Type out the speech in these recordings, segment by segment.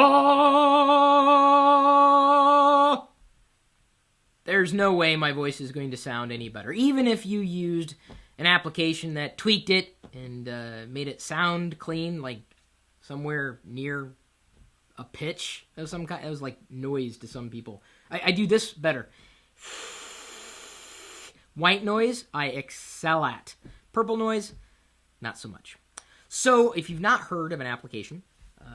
Oh! There's no way my voice is going to sound any better. Even if you used an application that tweaked it and made it sound clean, like somewhere near a pitch of some kind. It was like noise to some people. I do this better. White noise, I excel at. Purple noise, not so much. So, if you've not heard of an application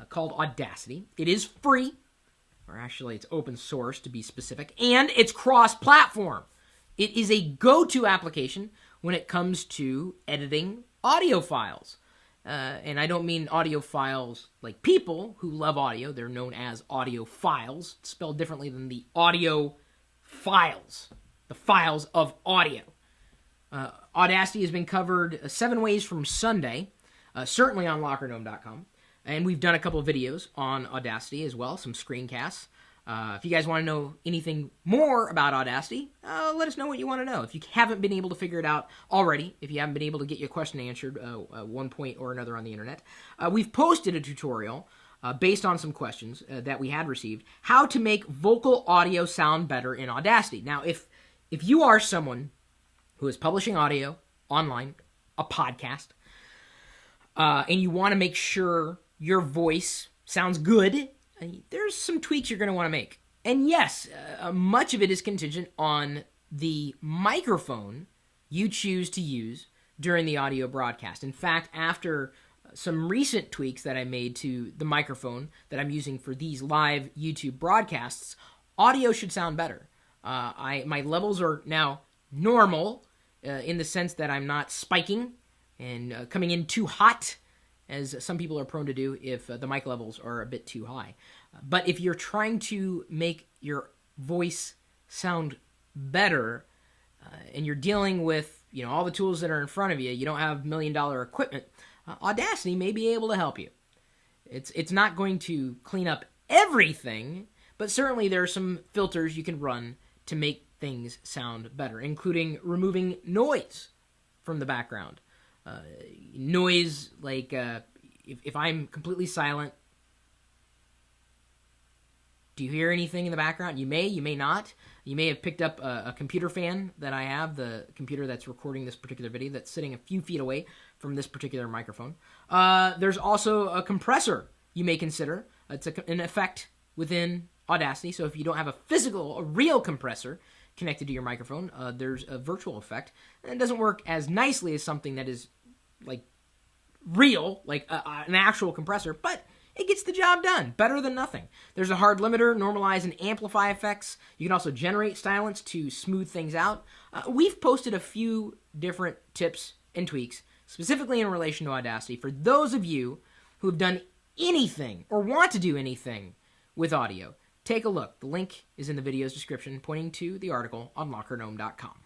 called Audacity, it is free, or actually it's open source to be specific, and it's cross-platform. It is a go-to application when it comes to editing audio files. And I don't mean audio files like people who love audio. They're known as audio files, spelled differently than the audio files, the files of audio. Audacity has been covered 7 ways from Sunday, certainly on LockerGnome.com. And we've done a couple of videos on Audacity as well, some screencasts. If you guys want to know anything more about Audacity, let us know what you want to know. If you haven't been able to figure it out already, if you haven't been able to get your question answered at one point or another on the internet, we've posted a tutorial based on some questions that we had received, how to make vocal audio sound better in Audacity. Now, if you are someone who is publishing audio online, a podcast, and you want to make sure your voice sounds good, there's some tweaks you're going to want to make. And yes, much of it is contingent on the microphone you choose to use during the audio broadcast. In fact, after some recent tweaks that I made to the microphone that I'm using for these live YouTube broadcasts, audio should sound better. My levels are now normal in the sense that I'm not spiking and coming in too hot, as some people are prone to do if the mic levels are a bit too high. But if you're trying to make your voice sound better, and you're dealing with all the tools that are in front of you, you don't have $1 million equipment, Audacity may be able to help you. It's not going to clean up everything, but certainly there are some filters you can run to make things sound better, including removing noise from the background. Noise, like if I'm completely silent, do you hear anything in the background? You may not. You may have picked up a computer fan that I have, the computer that's recording this particular video, that's sitting a few feet away from this particular microphone. There's also a compressor you may consider. It's an effect within Audacity, so if you don't have a real compressor connected to your microphone, there's a virtual effect, and it doesn't work as nicely as something that is like real, like an actual compressor, but it gets the job done. Better than nothing. There's a hard limiter, normalize and amplify effects. You can also generate silence to smooth things out. We've posted a few different tips and tweaks, specifically in relation to Audacity, for those of you who have done anything or want to do anything with audio. Take a look. The link is in the video's description, pointing to the article on LockerGnome.com.